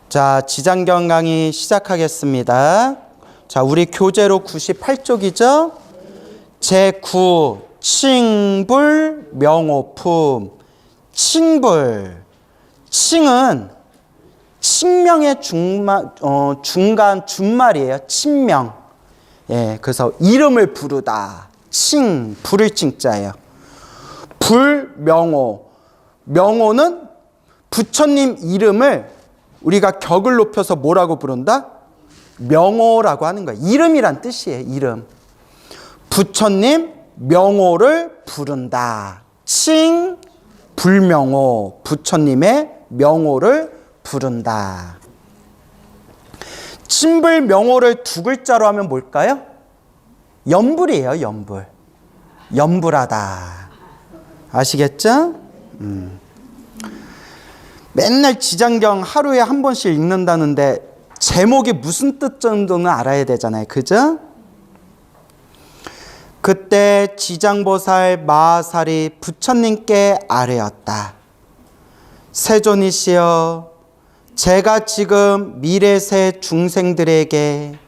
자, 지장경 강의 시작하겠습니다. 자, 우리 교재로 98쪽이죠? 제9 칭불 명호품. 칭불. 칭은 칭명의 중간 준말이에요. 칭명. 예, 그래서 이름을 부르다. 칭, 부를 칭자예요. 불, 명호. 명호는 부처님 이름을 우리가 격을 높여서 뭐라고 부른다? 명호라고 하는 거예요. 이름이란 뜻이에요. 이름. 부처님 명호를 부른다. 칭, 불명호. 부처님의 명호를 부른다. 칭불 명호를 두 글자로 하면 뭘까요? 연불이에요. 연불. 연불하다. 아시겠죠? 맨날 지장경 하루에 한 번씩 읽는다는데 제목이 무슨 뜻 정도는 알아야 되잖아요. 그죠? 그때 지장보살 마하살이 부처님께 아뢰었다. 세존이시여, 제가 지금 미래세 중생들에게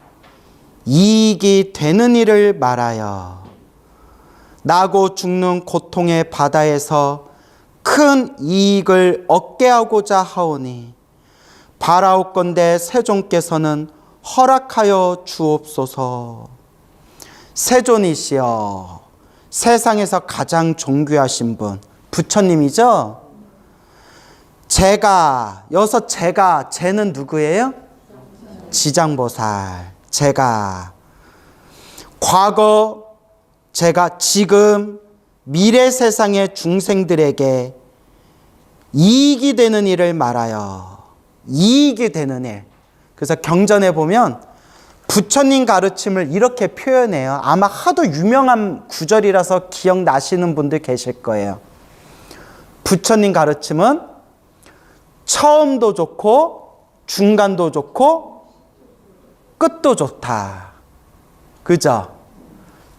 이익이 되는 일을 말하여 나고 죽는 고통의 바다에서 큰 이익을 얻게 하고자 하오니 바라옵건대 세존께서는 허락하여 주옵소서. 세존이시여, 세상에서 가장 존귀하신 분 부처님이죠? 제가, 여기서 제는 누구예요? 지장보살. 제가 과거, 제가 지금 미래 세상의 중생들에게 이익이 되는 일을 말하여. 이익이 되는 일. 그래서 경전에 보면 부처님 가르침을 이렇게 표현해요. 아마 하도 유명한 구절이라서 기억나시는 분들 계실 거예요. 부처님 가르침은 처음도 좋고 중간도 좋고 끝도 좋다. 그죠?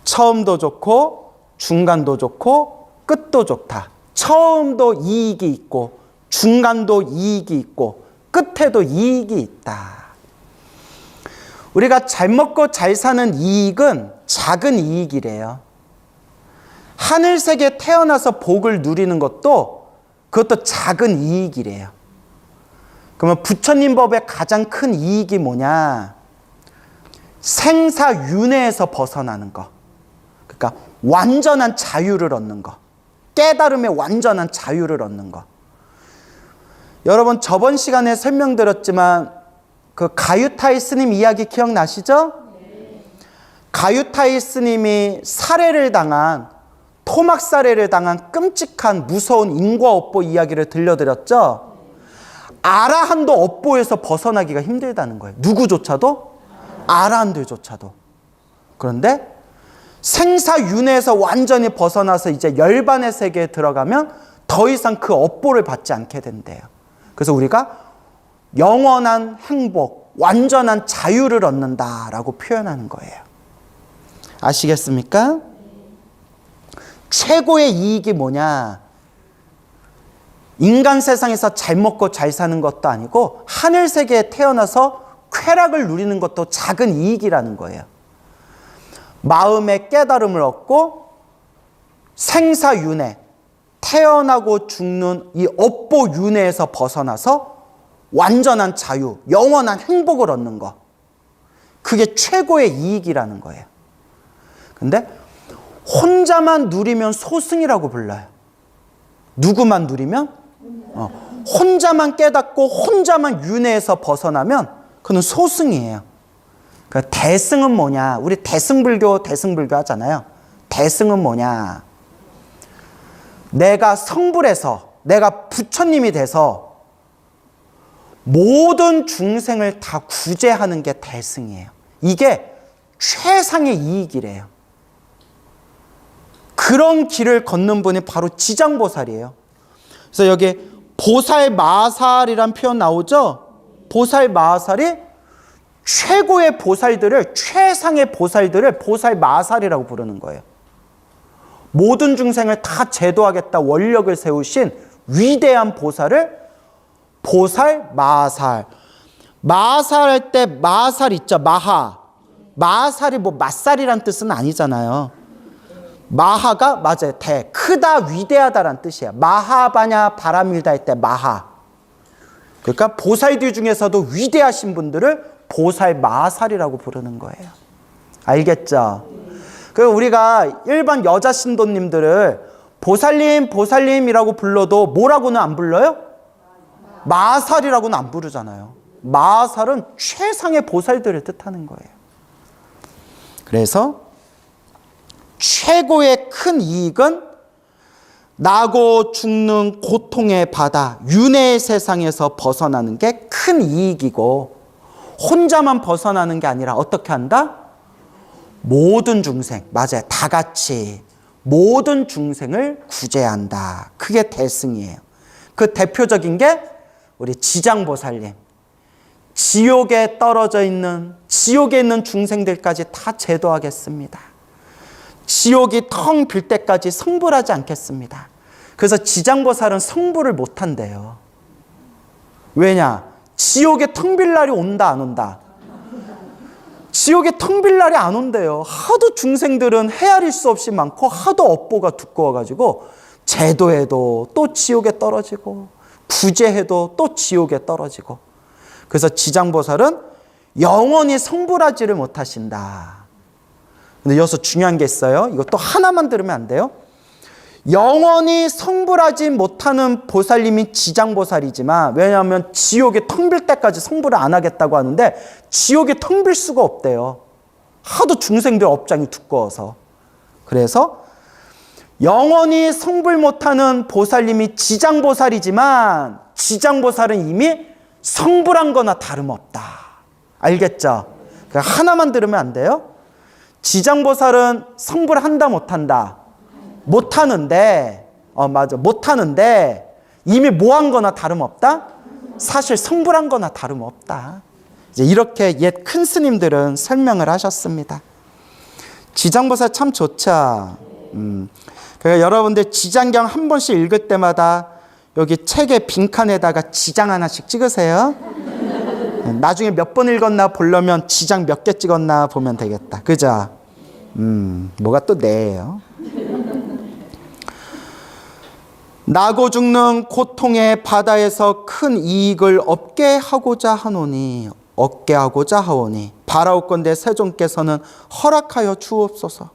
처음도 좋고 중간도 좋고 끝도 좋다. 처음도 이익이 있고 중간도 이익이 있고 끝에도 이익이 있다. 우리가 잘 먹고 잘 사는 이익은 작은 이익이래요. 하늘세계에 태어나서 복을 누리는 것도 그것도 작은 이익이래요. 그러면 부처님 법의 가장 큰 이익이 뭐냐? 생사윤회에서 벗어나는 거. 그러니까 완전한 자유를 얻는 거. 깨달음의 완전한 자유를 얻는 거. 여러분 저번 시간에 설명드렸지만 그 가유타이 스님 이야기 기억나시죠? 네. 가유타이 스님이 토막 살해를 당한 끔찍한 무서운 인과업보 이야기를 들려드렸죠? 아라한도 업보에서 벗어나기가 힘들다는 거예요. 누구조차도? 아라한들조차도. 그런데 생사윤회에서 완전히 벗어나서 이제 열반의 세계에 들어가면 더 이상 그 업보를 받지 않게 된대요. 그래서 우리가 영원한 행복, 완전한 자유를 얻는다라고 표현하는 거예요. 아시겠습니까? 최고의 이익이 뭐냐? 인간 세상에서 잘 먹고 잘 사는 것도 아니고 하늘 세계에 태어나서 쾌락을 누리는 것도 작은 이익이라는 거예요. 마음의 깨달음을 얻고 생사윤회, 태어나고 죽는 이 업보윤회에서 벗어나서 완전한 자유, 영원한 행복을 얻는 거. 그게 최고의 이익이라는 거예요. 근데 혼자만 누리면 소승이라고 불러요. 누구만 누리면? 혼자만 깨닫고 혼자만 윤회에서 벗어나면 그건 소승이에요. 그러니까 대승은 뭐냐? 우리 대승불교 하잖아요. 대승은 뭐냐? 내가 성불해서, 내가 부처님이 돼서 모든 중생을 다 구제하는 게 대승이에요. 이게 최상의 이익이래요. 그런 길을 걷는 분이 바로 지장보살이에요. 그래서 여기 보살 마하살이란 표현 나오죠? 보살 마하살이 최고의 보살들을, 최상의 보살들을 보살 마하살이라고 부르는 거예요. 모든 중생을 다 제도하겠다 원력을 세우신 위대한 보살을 보살 마하살. 마하살 할 때 마하살 있죠. 마하살이 뭐 맛살이란 뜻은 아니잖아요. 마하가 맞아요. 크다, 위대하다란 뜻이에요. 마하바냐 바람일다 할 때 마하. 그러니까 보살들 중에서도 위대하신 분들을 보살 마하살이라고 부르는 거예요. 알겠죠? 그리고 우리가 일반 여자 신도님들을 보살님이라고 불러도 뭐라고는 안 불러요? 마하살이라고는 안 부르잖아요. 마하살은 최상의 보살들을 뜻하는 거예요. 그래서 최고의 큰 이익은 나고 죽는 고통의 바다, 윤회의 세상에서 벗어나는 게 큰 이익이고, 혼자만 벗어나는 게 아니라 어떻게 한다? 모든 중생, 맞아요. 다 같이 모든 중생을 구제한다. 그게 대승이에요. 그 대표적인 게 우리 지장보살님. 지옥에 있는 중생들까지 다 제도하겠습니다. 지옥이 텅 빌 때까지 성불하지 않겠습니다. 그래서 지장보살은 성불을 못한대요. 왜냐? 지옥에 텅 빌 날이 온다, 안 온다? 지옥에 텅 빌 날이 안 온대요. 하도 중생들은 헤아릴 수 없이 많고 하도 업보가 두꺼워가지고 제도해도 또 지옥에 떨어지고 구제해도 또 지옥에 떨어지고. 그래서 지장보살은 영원히 성불하지를 못하신다. 근데 여기서 중요한 게 있어요. 이거 또 하나만 들으면 안 돼요. 영원히 성불하지 못하는 보살님이 지장보살이지만, 왜냐하면 지옥에 텅 빌 때까지 성불을 안 하겠다고 하는데 지옥에 텅 빌 수가 없대요. 하도 중생들 업장이 두꺼워서. 그래서 영원히 성불 못하는 보살님이 지장보살이지만 지장보살은 이미 성불한 거나 다름없다. 알겠죠? 그러니까 하나만 들으면 안 돼요. 지장보살은 성불한다 못한다? 못하는데, 못하는데 이미 뭐한 거나 다름없다? 사실 성불한 거나 다름없다. 이제 이렇게 옛 큰 스님들은 설명을 하셨습니다. 지장보살 참 좋죠. 그러니까 여러분들 지장경 한 번씩 읽을 때마다 여기 책의 빈칸에다가 지장 하나씩 찍으세요. 나중에 몇 번 읽었나 보려면 지장 몇 개 찍었나 보면 되겠다. 그죠? 뭐가 또 네예요. 나고 죽는 고통의 바다에서 큰 이익을 얻게 하고자 하오니 바라옵건대 세존께서는 허락하여 주옵소서.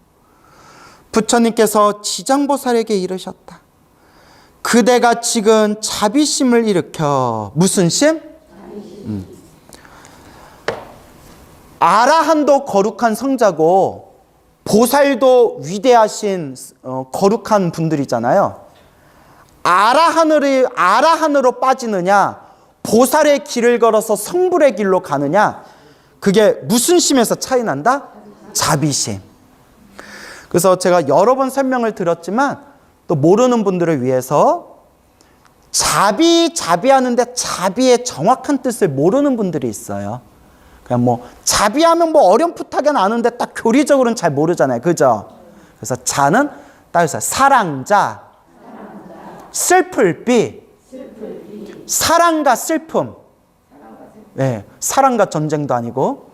부처님께서 지장보살에게 이르셨다. 그대가 지금 자비심을 일으켜. 무슨 심? 아라한도 거룩한 성자고 보살도 위대하신 거룩한 분들이잖아요. 아라한으로 빠지느냐, 보살의 길을 걸어서 성불의 길로 가느냐, 그게 무슨 심에서 차이 난다? 자비심. 그래서 제가 여러 번 설명을 드렸지만 또 모르는 분들을 위해서 자비하는데 자비의 정확한 뜻을 모르는 분들이 있어요. 그냥 뭐 자비하면 뭐 어렴풋하게는 아는데 딱 교리적으로는 잘 모르잖아요. 그죠? 그래서 자는 따라서 사랑자, 슬플비, 사랑과 슬픔. 네, 사랑과 전쟁도 아니고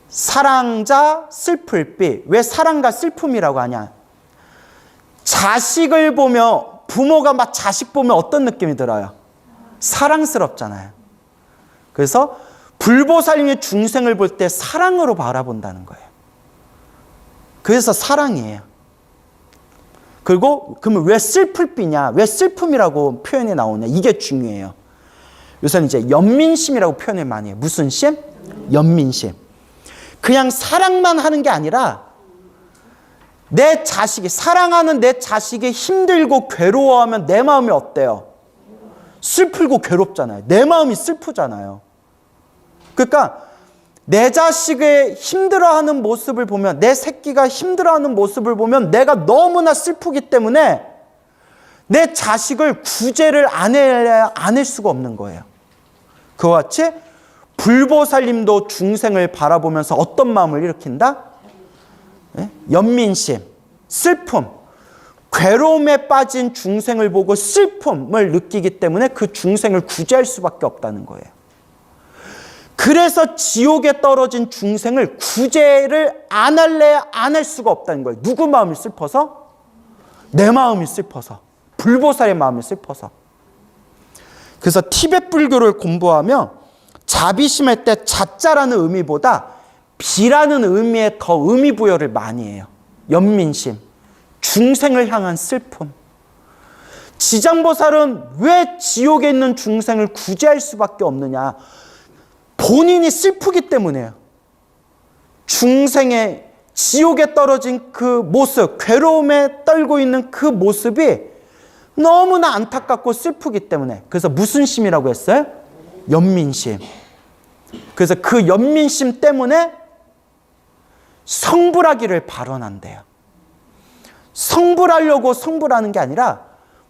사랑자, 슬플비. 왜 사랑과 슬픔이라고 하냐? 자식을 보면, 부모가 막 자식 보면 어떤 느낌이 들어요? 사랑스럽잖아요. 그래서 불보살님이 중생을 볼 때 사랑으로 바라본다는 거예요. 그래서 사랑이에요. 그리고 그러면 왜 슬플비냐? 왜 슬픔이라고 표현이 나오냐? 이게 중요해요. 요새는 이제 연민심이라고 표현을 많이 해요. 무슨 심? 연민심. 그냥 사랑만 하는 게 아니라 내 자식이, 사랑하는 내 자식이 힘들고 괴로워하면 내 마음이 어때요? 슬프고 괴롭잖아요. 내 마음이 슬프잖아요. 그러니까 내 자식의 힘들어하는 모습을 보면, 내 새끼가 힘들어하는 모습을 보면 내가 너무나 슬프기 때문에 내 자식을 구제를 안 할 수가 없는 거예요. 그와 같이 불보살님도 중생을 바라보면서 어떤 마음을 일으킨다? 연민심, 슬픔, 괴로움에 빠진 중생을 보고 슬픔을 느끼기 때문에 그 중생을 구제할 수밖에 없다는 거예요. 그래서 지옥에 떨어진 중생을 구제를 안 할래야 안 할 수가 없다는 거예요. 누구 마음이 슬퍼서? 내 마음이 슬퍼서. 불보살의 마음이 슬퍼서. 그래서 티베트 불교를 공부하면 자비심할 때 자자라는 의미보다 비라는 의미에 더 의미 부여를 많이 해요. 연민심, 중생을 향한 슬픔. 지장보살은 왜 지옥에 있는 중생을 구제할 수밖에 없느냐? 본인이 슬프기 때문에요. 중생의 지옥에 떨어진 그 모습, 괴로움에 떨고 있는 그 모습이 너무나 안타깝고 슬프기 때문에. 그래서 무슨 심이라고 했어요? 연민심. 그래서 그 연민심 때문에 성불하기를 발언한대요. 성불하려고 성불하는 게 아니라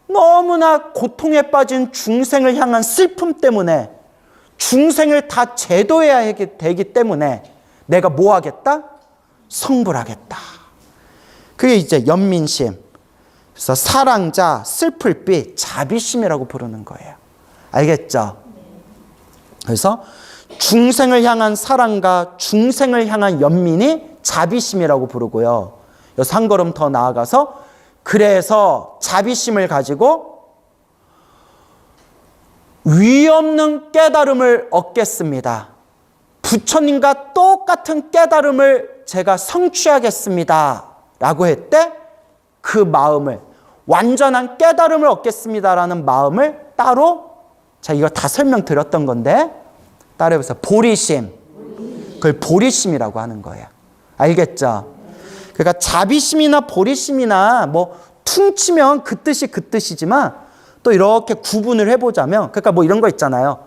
너무나 고통에 빠진 중생을 향한 슬픔 때문에 중생을 다 제도해야 되기 때문에 내가 뭐 하겠다? 성불하겠다. 그게 이제 연민심. 그래서 사랑자, 슬플 비, 자비심이라고 부르는 거예요. 알겠죠? 그래서 중생을 향한 사랑과 중생을 향한 연민이 자비심이라고 부르고요. 여기서 한 걸음 더 나아가서 그래서 자비심을 가지고 위없는 깨달음을 얻겠습니다. 부처님과 똑같은 깨달음을 제가 성취하겠습니다. 라고 했대 그 마음을, 완전한 깨달음을 얻겠습니다라는 마음을 따로, 자, 이거 다 설명드렸던 건데, 따라해보세요. 보리심. 그걸 보리심이라고 하는 거예요. 알겠죠? 그러니까 자비심이나 보리심이나 뭐 퉁치면 그 뜻이지만 또 이렇게 구분을 해보자면, 그러니까 뭐 이런 거 있잖아요.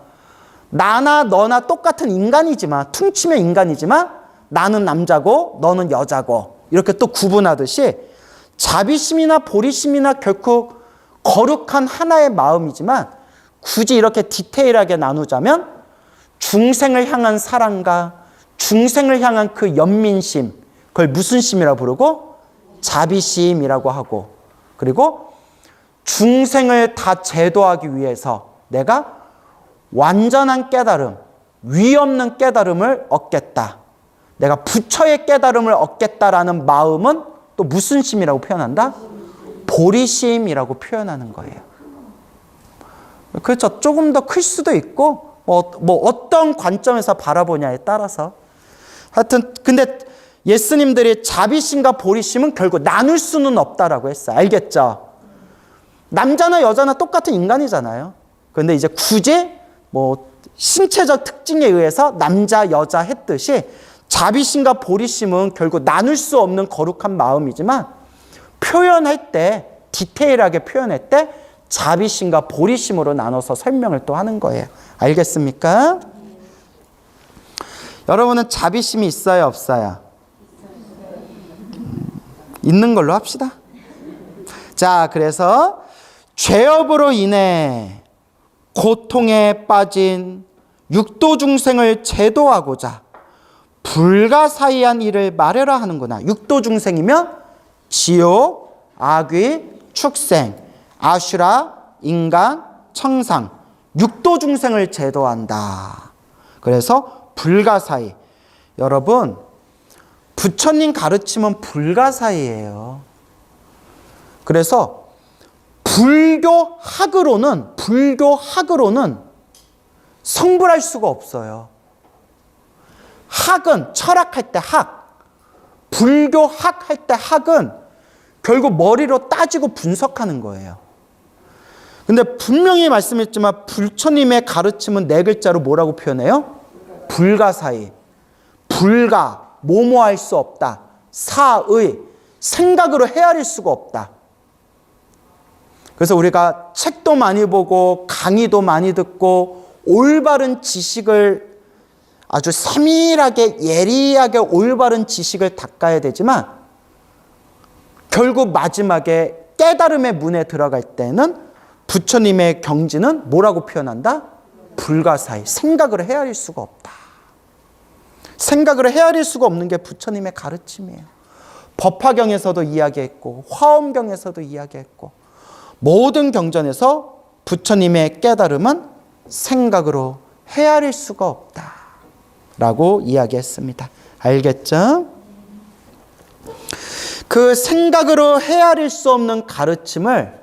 나나 너나 똑같은 인간이지만, 퉁치면 인간이지만 나는 남자고 너는 여자고 이렇게 또 구분하듯이 자비심이나 보리심이나 결코 거룩한 하나의 마음이지만 굳이 이렇게 디테일하게 나누자면 중생을 향한 사랑과 중생을 향한 그 연민심, 그걸 무슨 심이라고 부르고? 자비심이라고 하고, 그리고 중생을 다 제도하기 위해서 내가 완전한 깨달음, 위없는 깨달음을 얻겠다. 내가 부처의 깨달음을 얻겠다라는 마음은 또 무슨 심이라고 표현한다? 보리심이라고 표현하는 거예요. 그렇죠. 조금 더 클 수도 있고 뭐 어떤 관점에서 바라보냐에 따라서. 하여튼 근데 예수님들이 자비심과 보리심은 결국 나눌 수는 없다라고 했어요. 알겠죠? 남자나 여자나 똑같은 인간이잖아요. 그런데 이제 굳이 뭐 신체적 특징에 의해서 남자, 여자 했듯이 자비심과 보리심은 결국 나눌 수 없는 거룩한 마음이지만 표현할 때, 디테일하게 표현할 때 자비심과 보리심으로 나눠서 설명을 또 하는 거예요. 알겠습니까? 여러분은 자비심이 있어요, 없어요? 있는 걸로 합시다. 자, 그래서 죄업으로 인해 고통에 빠진 육도 중생을 제도하고자 불가사의한 일을 말해라 하는구나. 육도 중생이면 지옥, 아귀, 축생, 아슈라, 인간, 청상, 육도 중생을 제도한다. 그래서 불가사의. 여러분, 부처님 가르침은 불가사의예요. 그래서 불교학으로는 성불할 수가 없어요. 학은 철학할 때 불교학 할 때 학은 결국 머리로 따지고 분석하는 거예요. 근데 분명히 말씀했지만 부처님의 가르침은 네 글자로 뭐라고 표현해요? 불가사의. 불가, 뭐뭐할 수 없다. 사의, 생각으로 헤아릴 수가 없다. 그래서 우리가 책도 많이 보고 강의도 많이 듣고 올바른 지식을 아주 세밀하게 예리하게 올바른 지식을 닦아야 되지만 결국 마지막에 깨달음의 문에 들어갈 때는 부처님의 경지는 뭐라고 표현한다? 불가사의. 생각으로 헤아릴 수가 없다. 생각으로 헤아릴 수가 없는 게 부처님의 가르침이에요. 법화경에서도 이야기했고 화엄경에서도 이야기했고 모든 경전에서 부처님의 깨달음은 생각으로 헤아릴 수가 없다. 라고 이야기했습니다. 알겠죠? 그 생각으로 헤아릴 수 없는 가르침을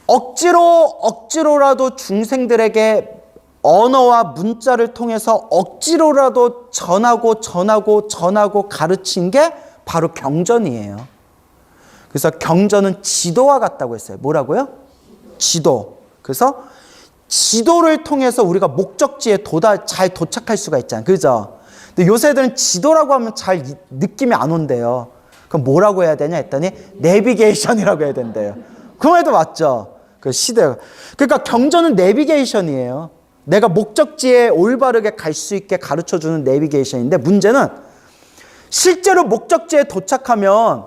억지로라도 중생들에게 언어와 문자를 통해서 억지로라도 전하고 가르친 게 바로 경전이에요. 그래서 경전은 지도와 같다고 했어요. 뭐라고요? 지도. 그래서 지도를 통해서 우리가 목적지에 잘 도착할 수가 있잖아요. 그죠? 근데 요새들은 지도라고 하면 잘 느낌이 안 온대요. 그럼 뭐라고 해야 되냐 했더니 내비게이션이라고 해야 된대요. 그 말도 맞죠? 그 시대가. 그러니까 경전은 내비게이션이에요. 내가 목적지에 올바르게 갈 수 있게 가르쳐주는 내비게이션인데 문제는 실제로 목적지에 도착하면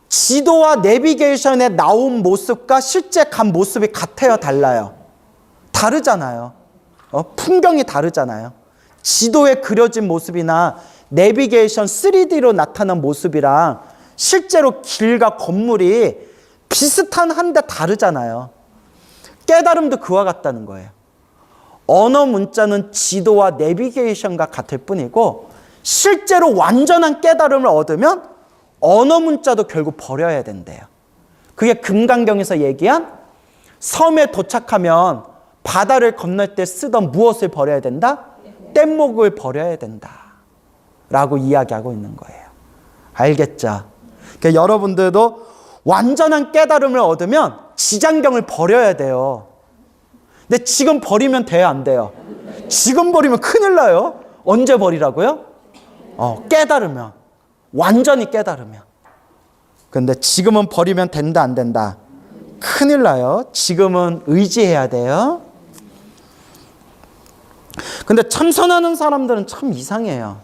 지도와 내비게이션에 나온 모습과 실제 간 모습이 같아요? 달라요? 다르잖아요. 풍경이 다르잖아요. 지도에 그려진 모습이나 내비게이션 3D로 나타난 모습이랑 실제로 길과 건물이 비슷한 한데 다르잖아요. 깨달음도 그와 같다는 거예요. 언어 문자는 지도와 내비게이션과 같을 뿐이고 실제로 완전한 깨달음을 얻으면 언어 문자도 결국 버려야 된대요. 그게 금강경에서 얘기한 섬에 도착하면 바다를 건널 때 쓰던 무엇을 버려야 된다? 뗏목을 버려야 된다 라고 이야기하고 있는 거예요. 알겠죠? 그러니까 여러분들도 완전한 깨달음을 얻으면 지장경을 버려야 돼요. 근데 지금 버리면 돼요? 안 돼요? 지금 버리면 큰일 나요. 언제 버리라고요? 깨달으면. 완전히 깨달으면. 근데 지금은 버리면 된다 안 된다? 큰일 나요. 지금은 의지해야 돼요. 근데 참선하는 사람들은 참 이상해요.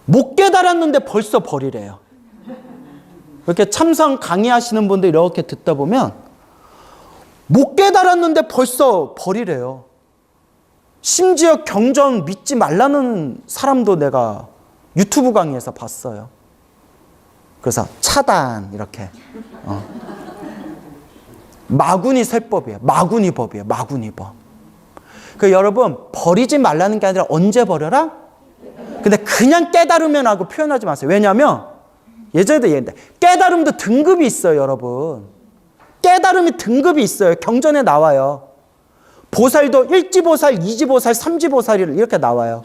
못 깨달았는데 벌써 버리래요. 이렇게 참선 강의하시는 분들 이렇게 듣다 보면 못 깨달았는데 벌써 버리래요. 심지어 경전 믿지 말라는 사람도 내가 유튜브 강의에서 봤어요. 그래서 차단 이렇게. 마구니 세법이에요. 마구니 법이에요. 마구니 법. 그 여러분 버리지 말라는 게 아니라 언제 버려라? 근데 그냥 깨달으면 하고 표현하지 마세요. 왜냐하면 예전에도 얘기했는데 깨달음도 등급이 있어요. 여러분. 깨달음이 등급이 있어요. 경전에 나와요. 보살도 일지보살, 이지보살, 삼지보살 이렇게 나와요.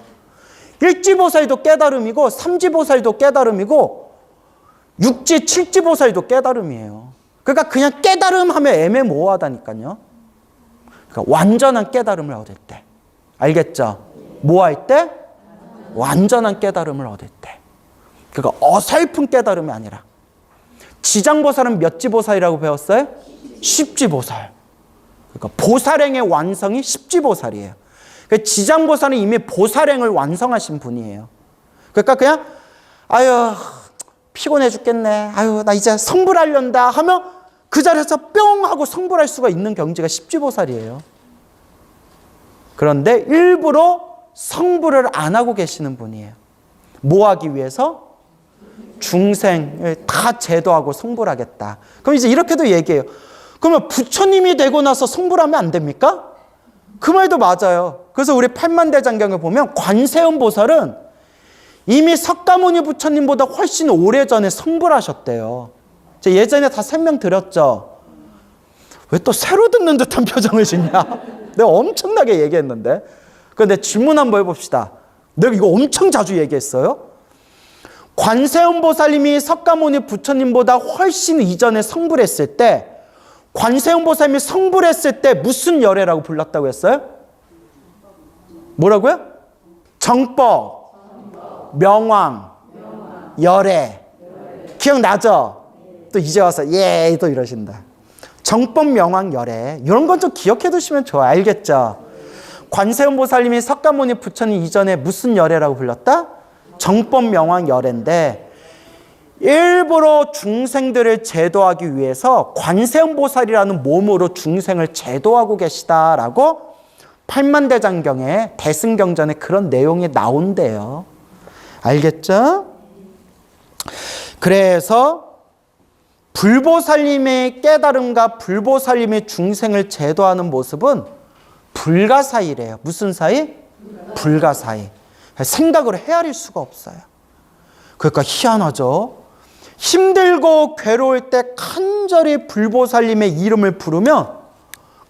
일지보살도 깨달음이고 삼지보살도 깨달음이고 육지, 칠지보살도 깨달음이에요. 그러니까 그냥 깨달음 하면 애매모호하다니까요. 그러니까 완전한 깨달음을 얻을 때. 알겠죠? 뭐 할 때? 완전한 깨달음을 얻을 때. 그러니까 어설픈 깨달음이 아니라. 지장보살은 몇 지보살이라고 배웠어요? 십지보살. 그러니까 보살행의 완성이 십지보살이에요. 그러니까 지장보살은 이미 보살행을 완성하신 분이에요. 그러니까 그냥 아유 피곤해 죽겠네. 아유 나 이제 성불하련다 하면 그 자리에서 뿅 하고 성불할 수가 있는 경지가 십지보살이에요. 그런데 일부러 성불을 안 하고 계시는 분이에요. 뭐 하기 위해서? 중생 다 제도하고 성불하겠다. 그럼 이제 이렇게도 얘기해요. 그러면 부처님이 되고 나서 성불하면 안 됩니까? 그 말도 맞아요. 그래서 우리 팔만대장경에 보면 관세음 보살은 이미 석가모니 부처님보다 훨씬 오래전에 성불하셨대요. 제가 예전에 다 설명드렸죠. 왜 또 새로 듣는 듯한 표정을 짓냐? 내가 엄청나게 얘기했는데. 그런데 질문 한번 해봅시다. 내가 이거 엄청 자주 얘기했어요. 관세음 보살님이 석가모니 부처님보다 훨씬 이전에 성불했을 때 관세음 보살님이 성불했을 때 무슨 열애라고 불렀다고 했어요? 뭐라고요? 정법, 명왕, 열애. 기억나죠? 또 이제 와서 예 또 이러신다. 정법, 명왕, 열애. 이런 건 좀 기억해 두시면 좋아요. 알겠죠? 관세음 보살님이 석가모니 부처님 이전에 무슨 열애라고 불렀다? 정법, 명왕, 열애인데 일부러 중생들을 제도하기 위해서 관세음 보살이라는 몸으로 중생을 제도하고 계시다라고 팔만대장경에 대승경전에 그런 내용이 나온대요. 알겠죠? 그래서 불보살님의 깨달음과 불보살님의 중생을 제도하는 모습은 불가사의래요. 무슨 사이? 불가사의. 생각으로 헤아릴 수가 없어요. 그러니까 희한하죠. 힘들고 괴로울 때 간절히 불보살님의 이름을 부르면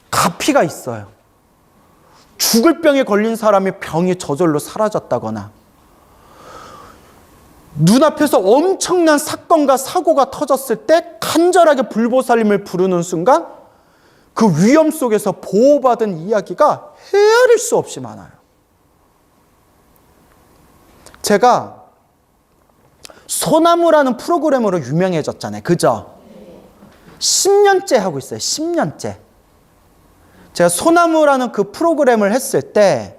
가피가 있어요. 죽을 병에 걸린 사람이 병이 저절로 사라졌다거나, 눈앞에서 엄청난 사건과 사고가 터졌을 때 간절하게 불보살님을 부르는 순간 그 위험 속에서 보호받은 이야기가 헤아릴 수 없이 많아요. 제가 소나무라는 프로그램으로 유명해졌잖아요. 그죠? 10년째 하고 있어요. 10년째. 제가 소나무라는 그 프로그램을 했을 때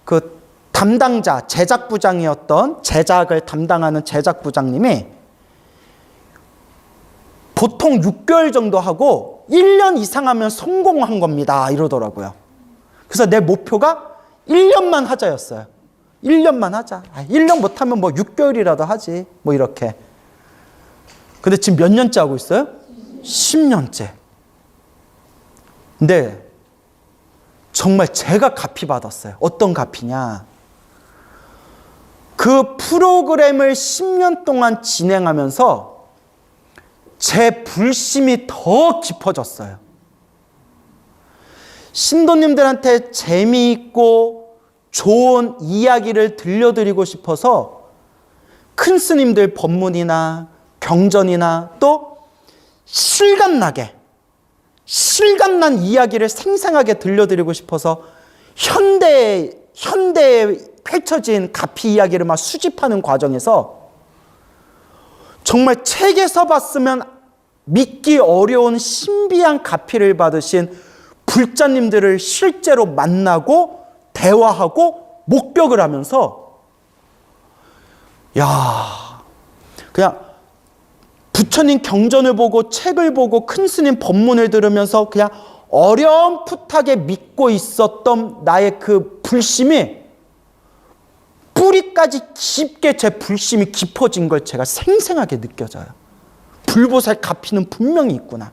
그 담당자, 제작부장이었던, 제작을 담당하는 제작부장님이 보통 6개월 정도 하고 1년 이상 하면 성공한 겁니다 이러더라고요. 그래서 내 목표가 1년만 하자였어요. 1년만 하자. 1년 못하면 뭐 6개월이라도 하지. 뭐 이렇게. 근데 지금 몇 년째 하고 있어요? 10년째. 근데 정말 제가 갚이 받았어요. 어떤 갚이냐. 그 프로그램을 10년 동안 진행하면서 제 불심이 더 깊어졌어요. 신도님들한테 재미있고 좋은 이야기를 들려드리고 싶어서 큰 스님들 법문이나 경전이나 또 실감난 이야기를 생생하게 들려드리고 싶어서 현대에 펼쳐진 가피 이야기를 막 수집하는 과정에서 정말 책에서 봤으면 믿기 어려운 신비한 가피를 받으신 불자님들을 실제로 만나고 대화하고 목격을 하면서 그냥 부처님 경전을 보고 책을 보고 큰 스님 법문을 들으면서 그냥 어렴풋하게 믿고 있었던 나의 그 불심이 뿌리까지 깊게 제 불심이 깊어진 걸 제가 생생하게 느껴져요. 불보살 가피는 분명히 있구나.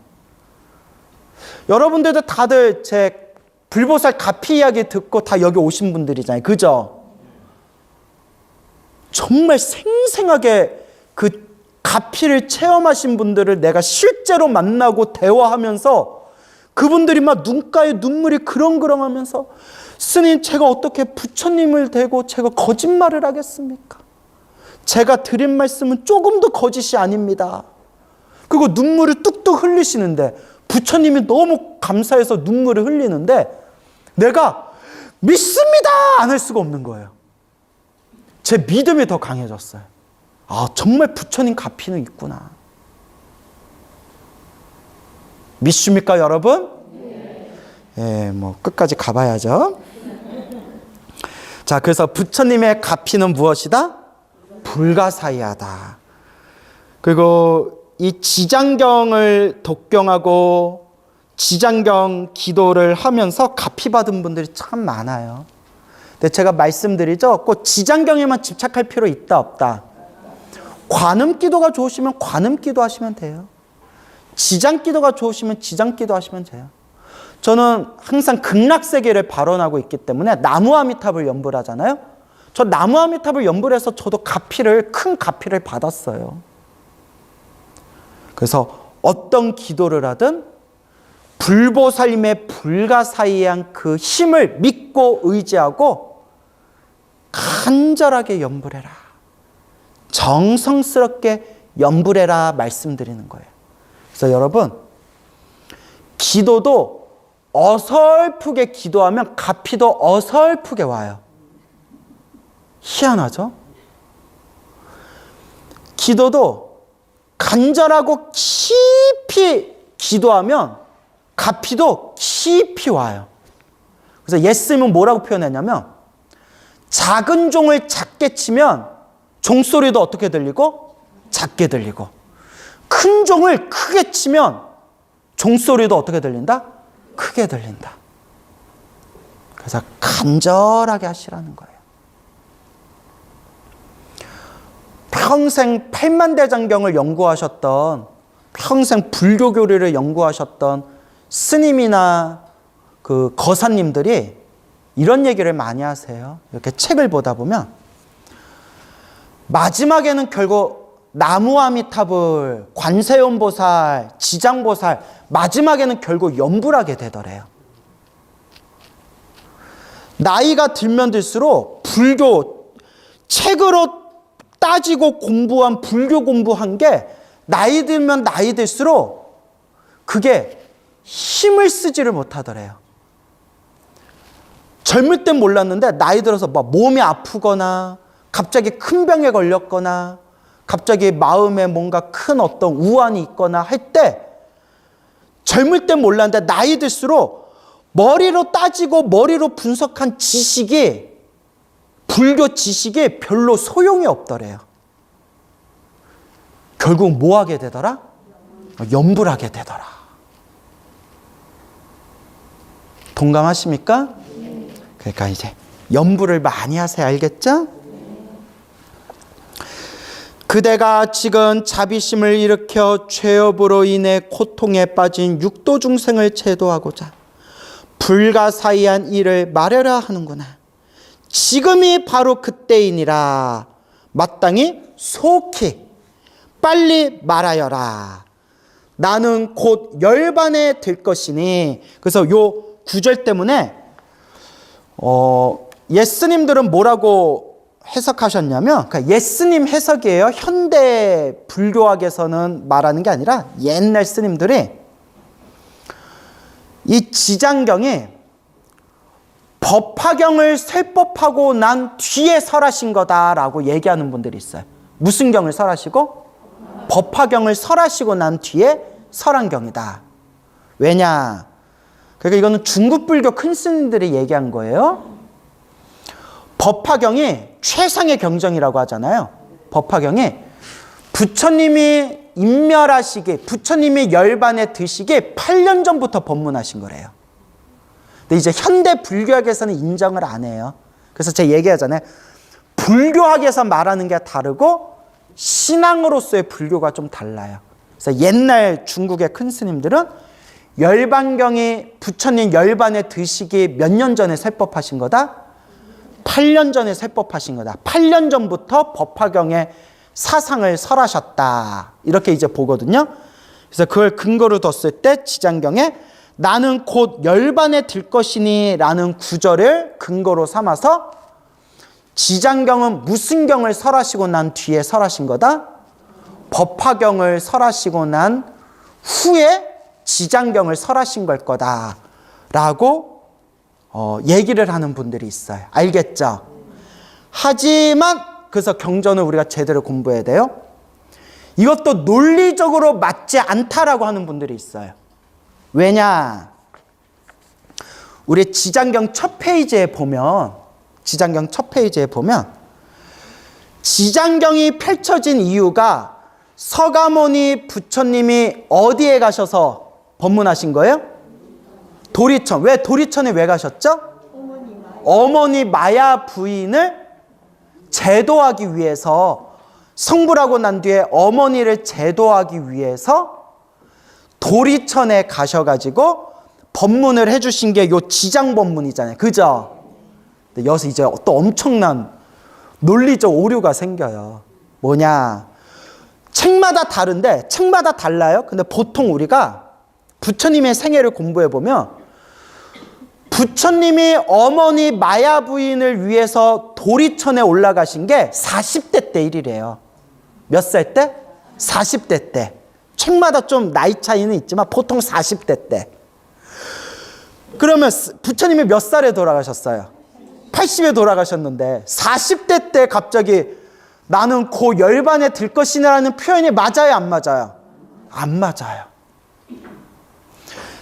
여러분들도 다들 제 불보살 가피 이야기 듣고 다 여기 오신 분들이잖아요. 그죠? 정말 생생하게 그 가피를 체험하신 분들을 내가 실제로 만나고 대화하면서 그분들이 막 눈가에 눈물이 그렁그렁하면서 스님, 제가 어떻게 부처님을 대고 제가 거짓말을 하겠습니까? 제가 드린 말씀은 조금도 거짓이 아닙니다. 그리고 눈물을 뚝뚝 흘리시는데 부처님이 너무 감사해서 눈물을 흘리는데 내가 믿습니다! 안 할 수가 없는 거예요. 제 믿음이 더 강해졌어요. 정말 부처님 가피는 있구나. 믿습니까, 여러분? 네. 뭐 끝까지 가봐야죠. 자, 그래서 부처님의 가피는 무엇이다? 불가사의하다. 그리고 이 지장경을 독경하고 지장경 기도를 하면서 가피 받은 분들이 참 많아요. 근데 제가 말씀드리죠. 꼭 지장경에만 집착할 필요 있다 없다. 관음기도가 좋으시면 관음기도 하시면 돼요. 지장기도가 좋으시면 지장기도 하시면 돼요. 저는 항상 극락세계를 발언하고 있기 때문에 나무아미탑을 연불 하잖아요. 저 나무아미탑을 연불해서 저도 큰 가피를 받았어요. 그래서 어떤 기도를 하든 불보살님의 불가사의한 그 힘을 믿고 의지하고 간절하게 연불해라. 정성스럽게 연불해라 말씀드리는 거예요. 그래서 여러분, 기도도 어설프게 기도하면 가피도 어설프게 와요. 희한하죠? 기도도 간절하고 깊이 기도하면 가피도 깊이 와요. 그래서 예수님은 뭐라고 표현했냐면 작은 종을 작게 치면 종소리도 어떻게 들리고? 작게 들리고, 큰 종을 크게 치면 종소리도 어떻게 들린다? 크게 들린다. 그래서 간절하게 하시라는 거예요. 평생 팔만대장경을 연구하셨던, 평생 불교 교리를 연구하셨던 스님이나 그 거사님들이 이런 얘기를 많이 하세요. 이렇게 책을 보다 보면 마지막에는 결국 나무아미타불, 관세음보살, 지장보살 마지막에는 결국 염불하게 되더래요. 나이가 들면 들수록 불교 책으로 따지고 공부한 불교 공부한 게 나이 들면 나이 들수록 그게 힘을 쓰지를 못하더래요. 젊을 땐 몰랐는데 나이 들어서 막 몸이 아프거나 갑자기 큰 병에 걸렸거나 갑자기 마음에 뭔가 큰 어떤 우환이 있거나 할 때 젊을 땐 몰랐는데 나이 들수록 머리로 따지고 머리로 분석한 지식이 불교 지식이 별로 소용이 없더래요. 결국 뭐 하게 되더라? 염불하게 되더라. 동감하십니까? 그러니까 이제 염불을 많이 하세요. 알겠죠? 그대가 지금 자비심을 일으켜 죄업으로 인해 고통에 빠진 육도 중생을 제도하고자 불가사의한 일을 말하려 하는구나. 지금이 바로 그때이니라. 마땅히 속히 빨리 말하여라. 나는 곧 열반에 들 것이니. 그래서 요 구절 때문에 예스님들은 뭐라고 해석하셨냐면, 그러니까 예스님 해석이에요. 현대 불교학에서는 말하는 게 아니라 옛날 스님들이 이 지장경이 법화경을 설법하고 난 뒤에 설하신 거다라고 얘기하는 분들이 있어요. 무슨 경을 설하시고? 법화경을 설하시고 난 뒤에 설한 경이다. 왜냐? 그러니까 이거는 중국 불교 큰 스님들이 얘기한 거예요. 법화경이 최상의 경전이라고 하잖아요. 법화경이 부처님이 인멸하시기, 부처님이 열반에 드시기 8년 전부터 법문하신 거래요. 근데 이제 현대 불교학에서는 인정을 안 해요. 그래서 제가 얘기하잖아요. 불교학에서 말하는 게 다르고 신앙으로서의 불교가 좀 달라요. 그래서 옛날 중국의 큰 스님들은 열반경이 부처님 열반에 드시기 몇 년 전에 설법하신 거다? 8년 전에 설법하신 거다. 8년 전부터 법화경에 사상을 설하셨다. 이렇게 이제 보거든요. 그래서 그걸 근거로 뒀을 때 지장경에 나는 곧 열반에 들 것이니 라는 구절을 근거로 삼아서 지장경은 무슨 경을 설하시고 난 뒤에 설하신 거다? 법화경을 설하시고 난 후에 지장경을 설하신 걸 거다 라고 얘기를 하는 분들이 있어요. 알겠죠? 하지만 그래서 경전을 우리가 제대로 공부해야 돼요. 이것도 논리적으로 맞지 않다라고 하는 분들이 있어요. 왜냐? 우리 지장경 첫 페이지에 보면 지장경이 펼쳐진 이유가 서가모니 부처님이 어디에 가셔서 법문하신 거예요? 도리천. 왜 도리천에 왜 가셨죠? 어머니 마야 부인을 제도하기 위해서, 성불하고 난 뒤에 어머니를 제도하기 위해서 도리천에 가셔가지고 법문을 해주신 게 요 지장법문이잖아요. 그죠? 근데 여기서 이제 또 엄청난 논리적 오류가 생겨요. 뭐냐? 책마다 다른데, 책마다 달라요. 근데 보통 우리가 부처님의 생애를 공부해보면 부처님이 어머니 마야 부인을 위해서 도리천에 올라가신 게 40대 때 일이래요. 몇 살 때? 40대 때. 책마다 좀 나이 차이는 있지만 보통 40대 때. 그러면 부처님이 몇 살에 돌아가셨어요? 80에 돌아가셨는데 40대 때 갑자기 나는 곧 열반에 들 것이라는 표현이 맞아요, 안 맞아요? 안 맞아요.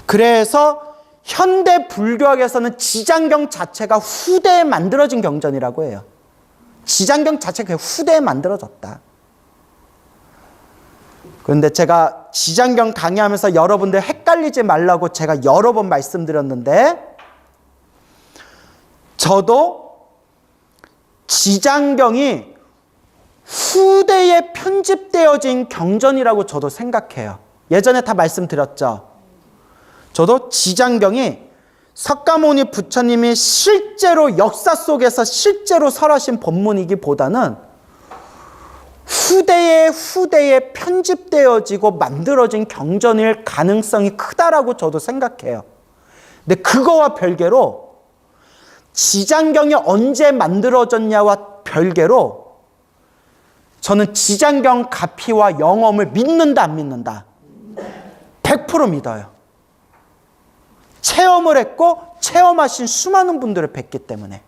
그래서 현대 불교학에서는 지장경 자체가 후대에 만들어진 경전이라고 해요. 지장경 자체가 후대에 만들어졌다. 그런데 제가 지장경 강의하면서 여러분들 헷갈리지 말라고 제가 여러 번 말씀드렸는데, 저도 지장경이 후대에 편집되어진 경전이라고 저도 생각해요. 예전에 다 말씀드렸죠. 저도 지장경이 석가모니 부처님이 실제로 역사 속에서 실제로 설하신 법문이기보다는 후대에 편집되어지고 만들어진 경전일 가능성이 크다라고 저도 생각해요. 근데 그거와 별개로 지장경이 언제 만들어졌냐와 별개로 저는 지장경 가피와 영엄을 믿는다 안 믿는다? 100% 믿어요. 체험을 했고 체험하신 수많은 분들을 뵀기 때문에.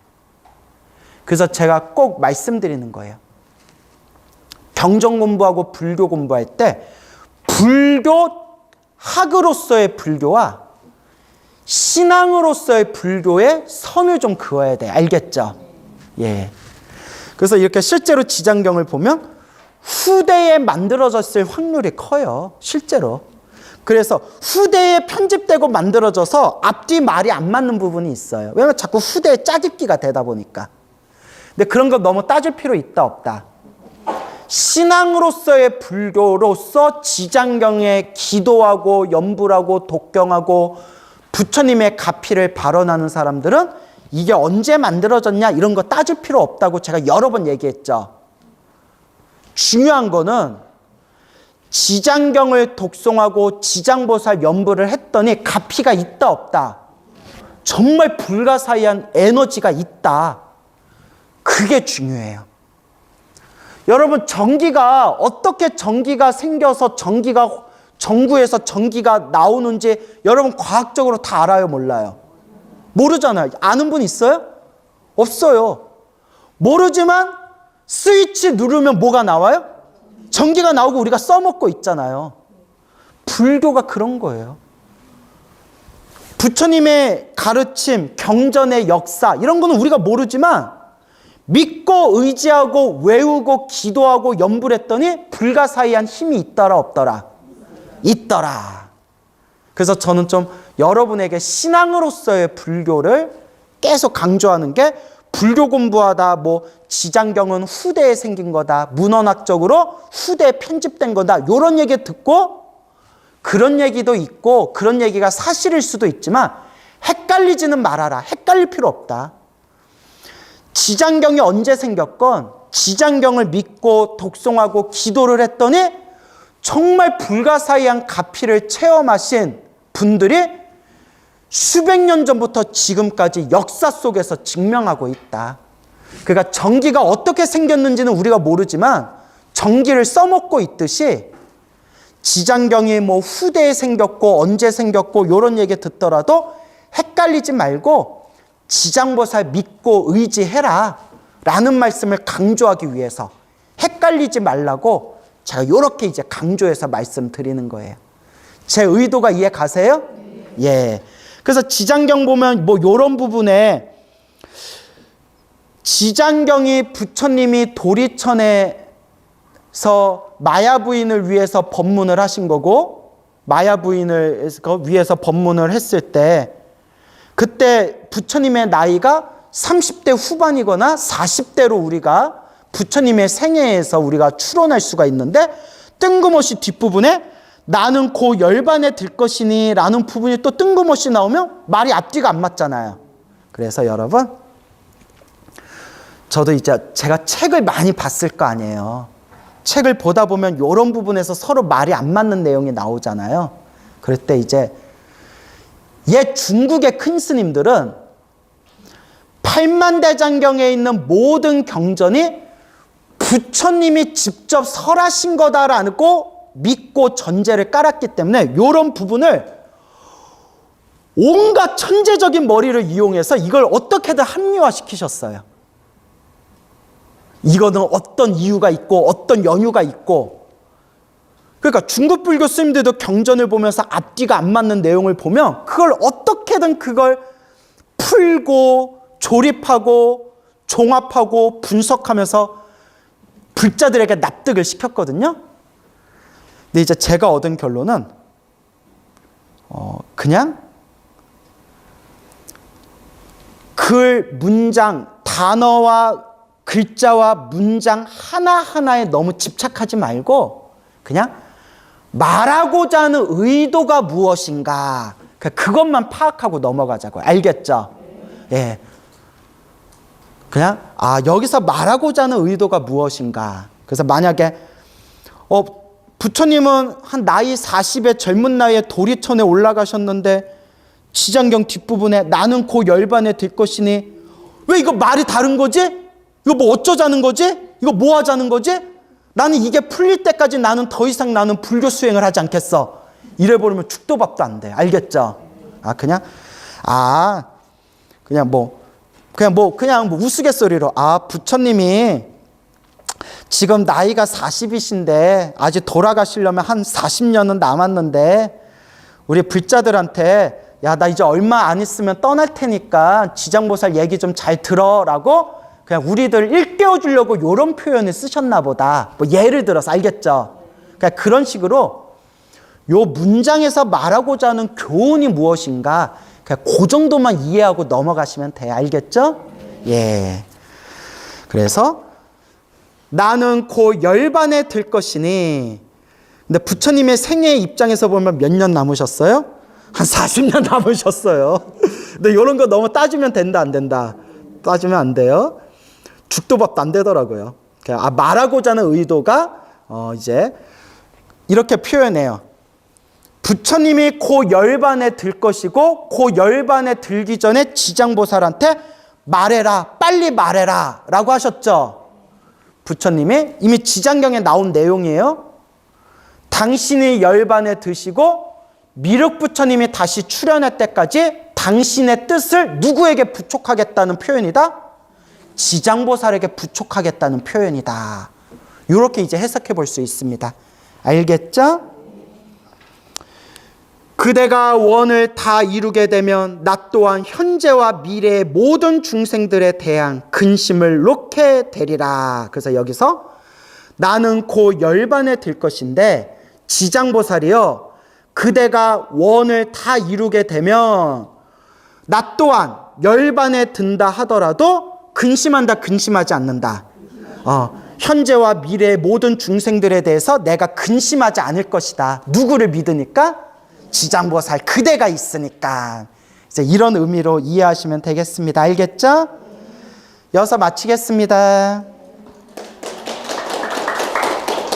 그래서 제가 꼭 말씀드리는 거예요. 경전 공부하고 불교 공부할 때 불교 학으로서의 불교와 신앙으로서의 불교의 선을 좀 그어야 돼. 알겠죠? 예. 그래서 이렇게 실제로 지장경을 보면 후대에 만들어졌을 확률이 커요. 실제로. 그래서 후대에 편집되고 만들어져서 앞뒤 말이 안 맞는 부분이 있어요. 왜냐면 자꾸 후대에 짜깁기가 되다 보니까. 근데 그런 거 너무 따질 필요 있다 없다. 신앙으로서의 불교로서 지장경에 기도하고 염불하고 독경하고 부처님의 가피를 발언하는 사람들은 이게 언제 만들어졌냐 이런 거 따질 필요 없다고 제가 여러 번 얘기했죠. 중요한 거는 지장경을 독송하고 지장보살 연불을 했더니 가피가 있다 없다. 정말 불가사의한 에너지가 있다. 그게 중요해요. 여러분 전기가 어떻게 전기가 생겨서 전구에서 전기가 나오는지 여러분 과학적으로 다 알아요 몰라요? 모르잖아요. 아는 분 있어요? 없어요. 모르지만 스위치 누르면 뭐가 나와요? 전기가 나오고 우리가 써먹고 있잖아요. 불교가 그런 거예요. 부처님의 가르침, 경전의 역사 이런 거는 우리가 모르지만 믿고 의지하고 외우고 기도하고 염불했더니 불가사의한 힘이 있더라 없더라? 있더라. 그래서 저는 좀 여러분에게 신앙으로서의 불교를 계속 강조하는 게 불교 공부하다 뭐 지장경은 후대에 생긴 거다. 문헌학적으로 후대에 편집된 거다. 이런 얘기 듣고 그런 얘기도 있고 그런 얘기가 사실일 수도 있지만 헷갈리지는 말아라. 헷갈릴 필요 없다. 지장경이 언제 생겼건 지장경을 믿고 독송하고 기도를 했더니 정말 불가사의한 가피를 체험하신 분들이 수백 년 전부터 지금까지 역사 속에서 증명하고 있다. 그러니까 전기가 어떻게 생겼는지는 우리가 모르지만 전기를 써먹고 있듯이 지장경이 뭐 후대에 생겼고 언제 생겼고 이런 얘기 듣더라도 헷갈리지 말고 지장보살 믿고 의지해라 라는 말씀을 강조하기 위해서 헷갈리지 말라고 제가 이렇게 이제 강조해서 말씀드리는 거예요. 제 의도가 이해 가세요? 예. 그래서 지장경 보면 뭐 이런 부분에 지장경이 부처님이 도리천에서 마야 부인을 위해서 법문을 하신 거고 마야 부인을 위해서 법문을 했을 때 그때 부처님의 나이가 30대 후반이거나 40대로 우리가 부처님의 생애에서 우리가 추론할 수가 있는데 뜬금없이 뒷부분에 나는 고 열반에 들 것이니 라는 부분이 또 뜬금없이 나오면 말이 앞뒤가 안 맞잖아요. 그래서 여러분 저도 이제 제가 책을 많이 봤을 거 아니에요. 책을 보다 보면 이런 부분에서 서로 말이 안 맞는 내용이 나오잖아요. 그럴 때 이제 옛 중국의 큰 스님들은 팔만대장경에 있는 모든 경전이 부처님이 직접 설하신 거다라고 믿고 전제를 깔았기 때문에 이런 부분을 온갖 천재적인 머리를 이용해서 이걸 어떻게든 합리화시키셨어요. 이거는 어떤 이유가 있고 어떤 연유가 있고 그러니까 중국 불교 스님들도 경전을 보면서 앞뒤가 안 맞는 내용을 보면 그걸 어떻게든 그걸 풀고 조립하고 종합하고 분석하면서 불자들에게 납득을 시켰거든요. 근데 이제 제가 얻은 결론은 그냥 글, 문장, 단어와 글자와 문장 하나하나에 너무 집착하지 말고 그냥 말하고자 하는 의도가 무엇인가 그것만 파악하고 넘어가자고요. 알겠죠? 예. 그냥 여기서 말하고자 하는 의도가 무엇인가. 그래서 만약에 부처님은 한 나이 40의 젊은 나이에 도리천에 올라가셨는데 지장경 뒷부분에 나는 고 열반에 들 것이니 왜 이거 말이 다른 거지? 이거 뭐 어쩌자는 거지? 이거 뭐 하자는 거지? 나는 이게 풀릴 때까지 나는 더 이상 나는 불교 수행을 하지 않겠어. 이래버리면 죽도 밥도 안 돼. 알겠죠? 그냥 우스갯소리로 부처님이 지금 나이가 40이신데 아직 돌아가시려면 한 40년은 남았는데 우리 불자들한테 야, 나 이제 얼마 안 있으면 떠날 테니까 지장보살 얘기 좀 잘 들어라고 그냥 우리들 일깨워 주려고 이런 표현을 쓰셨나 보다. 뭐 예를 들어서 알겠죠? 그러니까 그런 식으로 요 문장에서 말하고자 하는 교훈이 무엇인가 그냥 그 정도만 이해하고 넘어가시면 돼요. 알겠죠? 예. 그래서 나는 고 열반에 들 것이니 근데 부처님의 생애의 입장에서 보면 몇 년 남으셨어요? 한 40년 남으셨어요. 근데 이런 거 너무 따지면 된다 안 된다? 따지면 안 돼요. 죽도 밥도 안 되더라고요. 말하고자 하는 의도가 이제 이렇게 표현해요. 부처님이 고 열반에 들 것이고 고 열반에 들기 전에 지장보살한테 말해라, 빨리 말해라 라고 하셨죠. 부처님이 이미 지장경에 나온 내용이에요. 당신이 열반에 드시고 미륵부처님이 다시 출현할 때까지 당신의 뜻을 누구에게 부촉하겠다는 표현이다? 지장보살에게 부촉하겠다는 표현이다. 이렇게 이제 해석해 볼 수 있습니다. 알겠죠? 그대가 원을 다 이루게 되면 나 또한 현재와 미래의 모든 중생들에 대한 근심을 놓게 되리라. 그래서 여기서 나는 고 열반에 들 것인데 지장보살이요. 그대가 원을 다 이루게 되면 나 또한 열반에 든다 하더라도 근심한다, 근심하지 않는다. 현재와 미래의 모든 중생들에 대해서 내가 근심하지 않을 것이다. 누구를 믿으니까? 지장보살 그대가 있으니까. 이제 이런 의미로 이해하시면 되겠습니다. 알겠죠? 여기서 마치겠습니다.